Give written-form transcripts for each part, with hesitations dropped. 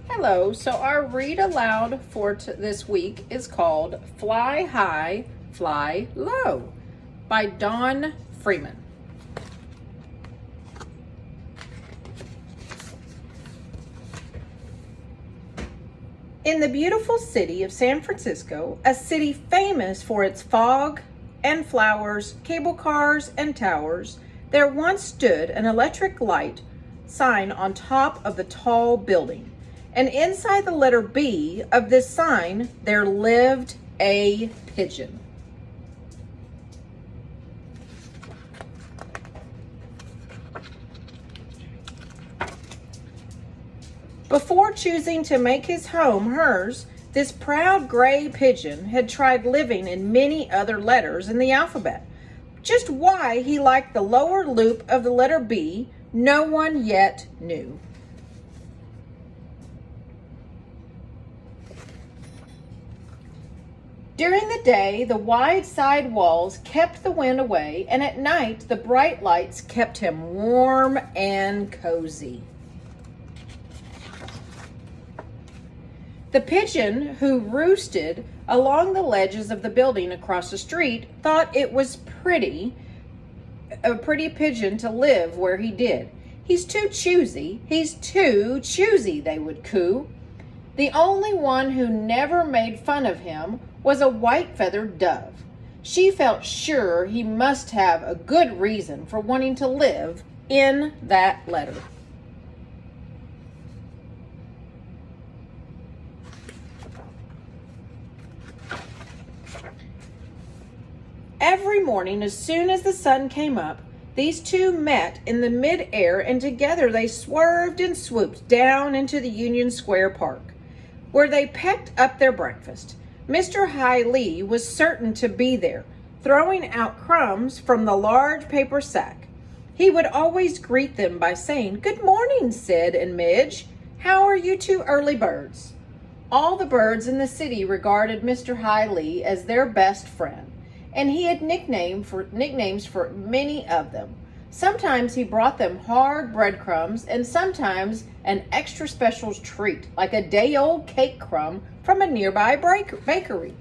Hello, so our read aloud for this week is called Fly High, Fly Low by Dawn Freeman. In the beautiful city of San Francisco, a city famous for its fog and flowers, cable cars, and towers, there once stood an electric light sign on top of the tall building. And inside the letter B of this sign, there lived a pigeon. Before choosing to make his home hers, this proud gray pigeon had tried living in many other letters in the alphabet. Just why he liked the lower loop of the letter B, no one yet knew. During the day, the wide side walls kept the wind away, and at night, the bright lights kept him warm and cozy. The pigeon, who roosted along the ledges of the building across the street, thought it was a pretty pigeon to live where he did. He's too choosy, they would coo. The only one who never made fun of him was a white-feathered dove. She felt sure he must have a good reason for wanting to live in that letter. Every morning, as soon as the sun came up, these two met in the mid-air, and together they swerved and swooped down into the Union Square Park, where they pecked up their breakfast. Mr. Hi Lee was certain to be there, throwing out crumbs from the large paper sack. He would always greet them by saying, "Good morning, Sid and Midge. How are you two early birds?" All the birds in the city regarded Mr. Hi Lee as their best friend, and he had nicknames for many of them. Sometimes he brought them hard breadcrumbs, and sometimes an extra special treat, like a day-old cake crumb from a nearby bakery.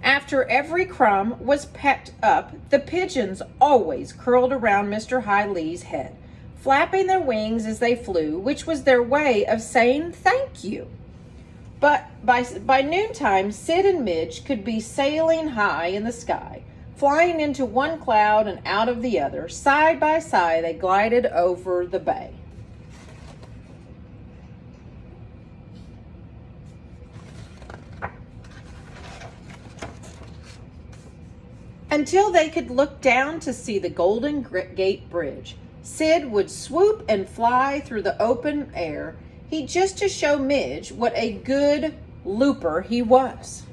After every crumb was pecked up, the pigeons always curled around Mr. Hi Lee's head, flapping their wings as they flew, which was their way of saying thank you. But by noontime, Sid and Midge could be sailing high in the sky, flying into one cloud and out of the other. Side by side, they glided over the bay. Until they could look down to see the Golden Gate Bridge. Sid would swoop and fly through the open air, just to show Midge what a good looper he was.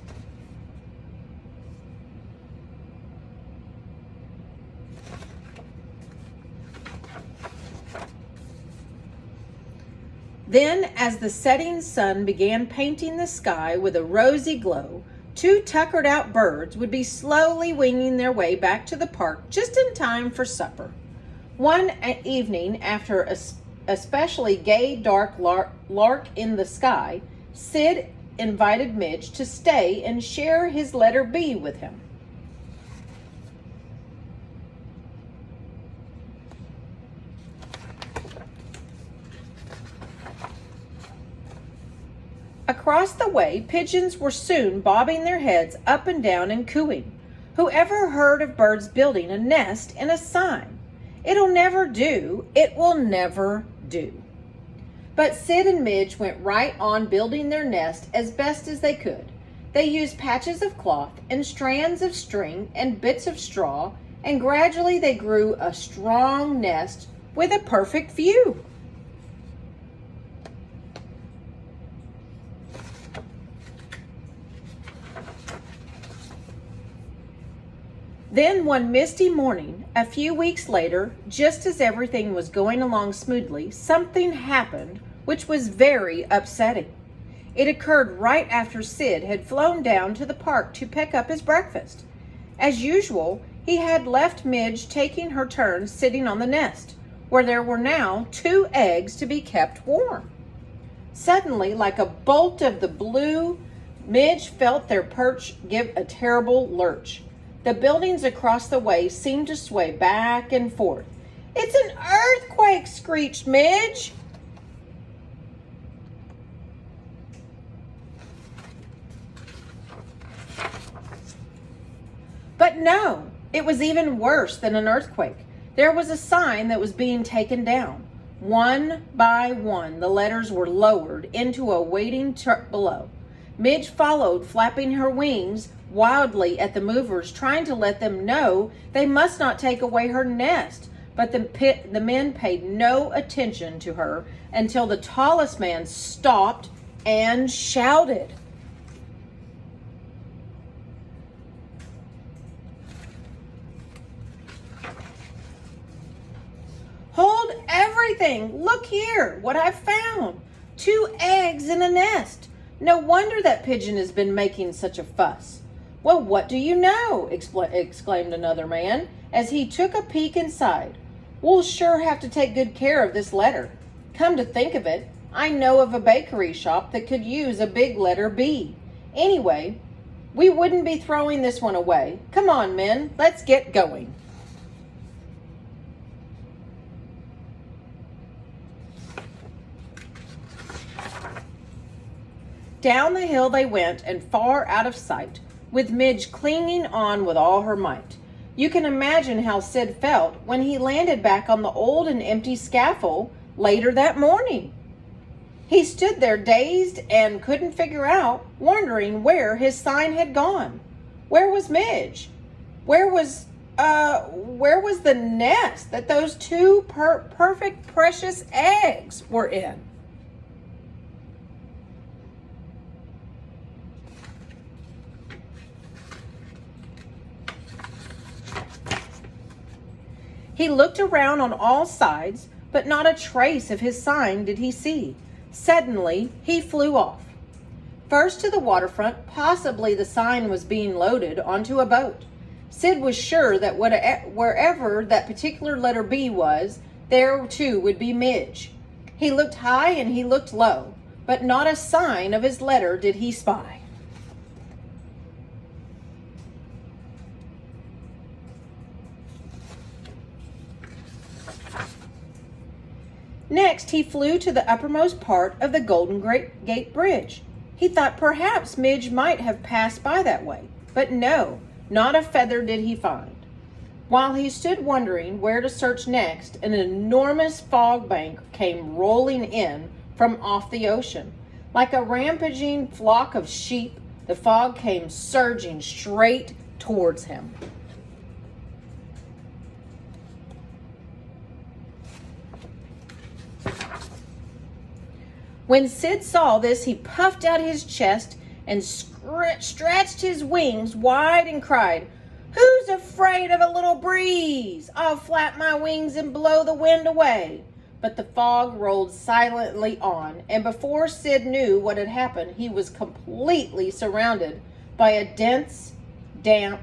Then, as the setting sun began painting the sky with a rosy glow, two tuckered out birds would be slowly winging their way back to the park just in time for supper. One evening, after a especially gay dark lark in the sky, Sid invited Midge to stay and share his letter B with him. Across the way, pigeons were soon bobbing their heads up and down and cooing. Whoever heard of birds building a nest in a sign? It'll never do. It will never do. But Sid and Midge went right on building their nest as best as they could. They used patches of cloth and strands of string and bits of straw, and gradually they grew a strong nest with a perfect view. Then one misty morning, a few weeks later, just as everything was going along smoothly, something happened which was very upsetting. It occurred right after Sid had flown down to the park to pick up his breakfast. As usual, He had left Midge taking her turn sitting on the nest, where there were now 2 eggs to be kept warm. Suddenly, like a bolt of the blue, Midge felt their perch give a terrible lurch. The buildings across the way seemed to sway back and forth. "It's an earthquake!" screeched Midge. But no, it was even worse than an earthquake. There was a sign that was being taken down. One by one, the letters were lowered into a waiting truck below. Midge followed, flapping her wings wildly at the movers, trying to let them know they must not take away her nest. But the men paid no attention to her until the tallest man stopped and shouted. "Hold everything! Look here, what I've found! 2 eggs in a nest! No wonder that pigeon has been making such a fuss." "Well, what do you know?" exclaimed another man as he took a peek inside. "We'll sure have to take good care of this letter. Come to think of it, I know of a bakery shop that could use a big letter B. Anyway, we wouldn't be throwing this one away. Come on, men, let's get going." Down the hill they went and far out of sight, with Midge clinging on with all her might. You can imagine how Sid felt when he landed back on the old and empty scaffold later that morning. He stood there dazed and couldn't figure out, wondering where his sign had gone. Where was Midge? Where was the nest that those 2 perfect, precious eggs were in? He looked around on all sides, but not a trace of his sign did he see. Suddenly, he flew off. First to the waterfront, possibly the sign was being loaded onto a boat. Sid was sure that wherever that particular letter B was, there too would be Midge. He looked high and he looked low, but not a sign of his letter did he spy. Next, he flew to the uppermost part of the Golden Gate Bridge. He thought perhaps Midge might have passed by that way, but no, not a feather did he find. While he stood wondering where to search next, an enormous fog bank came rolling in from off the ocean. Like a rampaging flock of sheep, the fog came surging straight towards him. When Sid saw this, he puffed out his chest and stretched his wings wide and cried, "Who's afraid of a little breeze? I'll flap my wings and blow the wind away." But the fog rolled silently on, and before Sid knew what had happened, he was completely surrounded by a dense, damp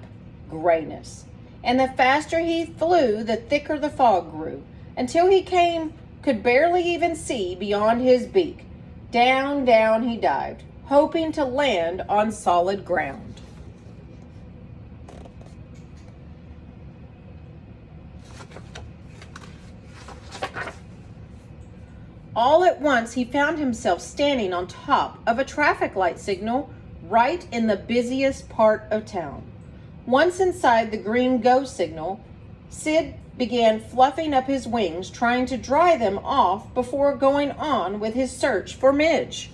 grayness. And the faster he flew, the thicker the fog grew, until he could barely even see beyond his beak. Down, down he dived, hoping to land on solid ground. All at once, he found himself standing on top of a traffic light signal right in the busiest part of town. Once inside the green go signal, Sid began fluffing up his wings, trying to dry them off before going on with his search for Midge.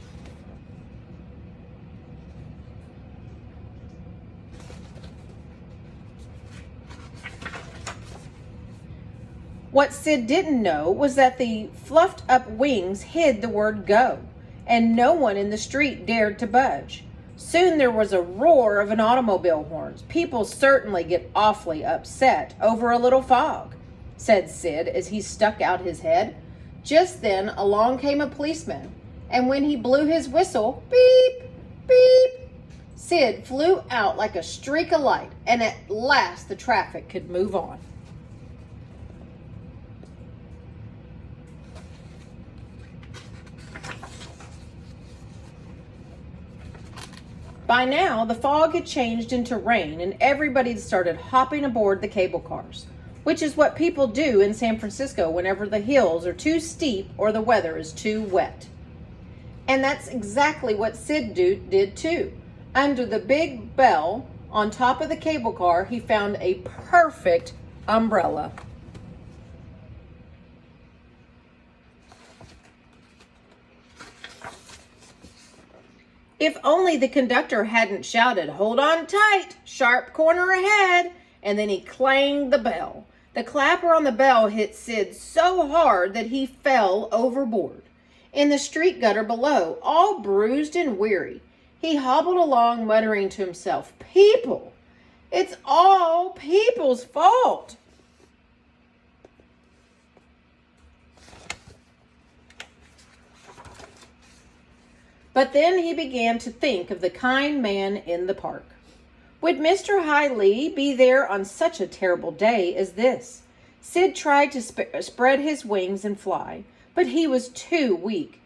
What Sid didn't know was that the fluffed up wings hid the word go, and no one in the street dared to budge. Soon there was a roar of an automobile horns. "People certainly get awfully upset over a little fog," said Sid as he stuck out his head. Just then along came a policeman, and when he blew his whistle, beep, beep, Sid flew out like a streak of light, and at last the traffic could move on. By now, the fog had changed into rain, and everybody started hopping aboard the cable cars, which is what people do in San Francisco whenever the hills are too steep or the weather is too wet. And that's exactly what Sid did too. Under the big bell on top of the cable car, he found a perfect umbrella. If only the conductor hadn't shouted, "Hold on tight, sharp corner ahead," and then he clanged the bell. The clapper on the bell hit Sid so hard that he fell overboard. In the street gutter below, all bruised and weary, he hobbled along muttering to himself, "People! It's all people's fault!" But then he began to think of the kind man in the park. Would Mr. Lee be there on such a terrible day as this? Sid tried to spread his wings and fly, but he was too weak.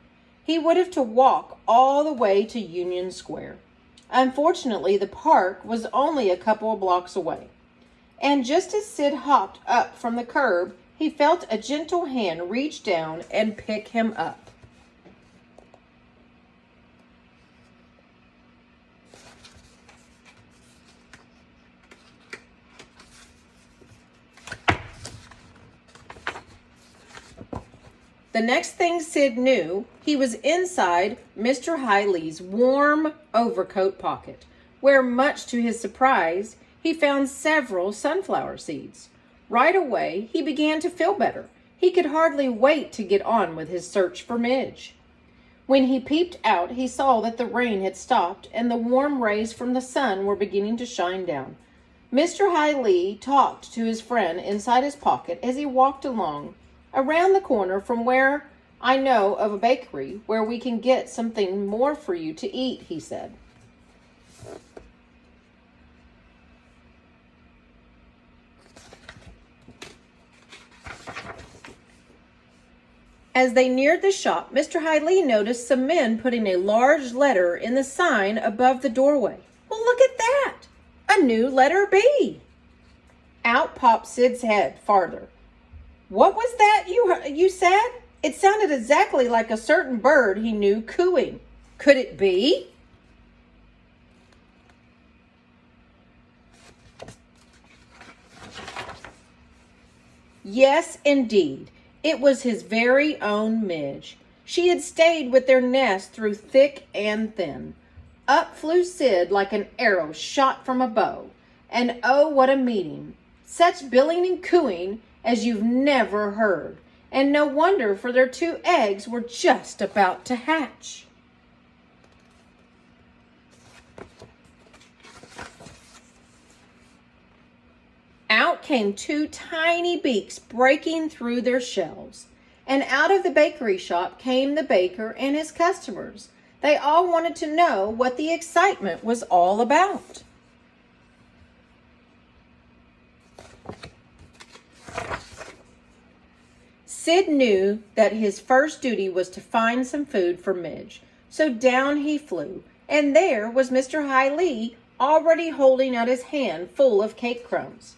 He would have to walk all the way to Union Square. Unfortunately, the park was only a couple of blocks away. And just as Sid hopped up from the curb, he felt a gentle hand reach down and pick him up. The next thing Sid knew, he was inside Mr. Lee's warm overcoat pocket, where, much to his surprise, he found several sunflower seeds. Right away, he began to feel better. He could hardly wait to get on with his search for Midge. When he peeped out, he saw that the rain had stopped and the warm rays from the sun were beginning to shine down. Mr. Lee talked to his friend inside his pocket as he walked along. "Around the corner from where I know of a bakery where we can get something more for you to eat," he said. As they neared the shop, Mr. Lee noticed some men putting a large letter in the sign above the doorway. "Well, look at that! A new letter B!" Out popped Sid's head farther. "What was that you said?" It sounded exactly like a certain bird he knew cooing. Could it be? Yes, indeed. It was his very own Midge. She had stayed with their nest through thick and thin. Up flew Sid like an arrow shot from a bow. And oh, what a meeting! Such billing and cooing as you've never heard. And no wonder, for their 2 eggs were just about to hatch. Out came 2 tiny beaks breaking through their shells. And out of the bakery shop came the baker and his customers. They all wanted to know what the excitement was all about. Sid knew that his first duty was to find some food for Midge, so down he flew, and there was Mr. Lee already holding out his hand full of cake crumbs.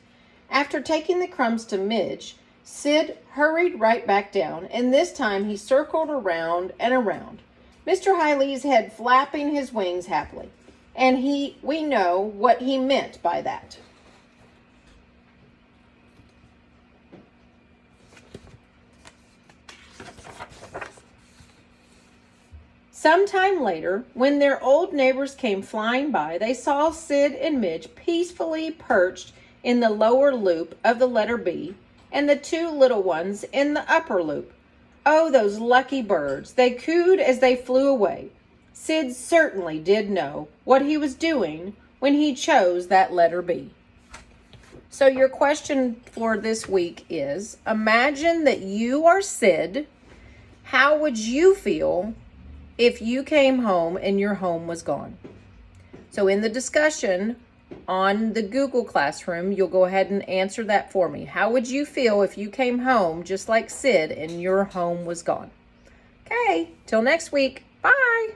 After taking the crumbs to Midge, Sid hurried right back down, and this time he circled around and around, Mr. Lee's head flapping his wings happily, and we know what he meant by that. Sometime later, when their old neighbors came flying by, they saw Sid and Midge peacefully perched in the lower loop of the letter B and the 2 little ones in the upper loop. Oh, those lucky birds! They cooed as they flew away. Sid certainly did know what he was doing when he chose that letter B. So your question for this week is, imagine that you are Sid. How would you feel if you came home and your home was gone? So in the discussion on the Google Classroom, you'll go ahead and answer that for me. How would you feel if you came home just like Sid and your home was gone? Okay, till next week. Bye.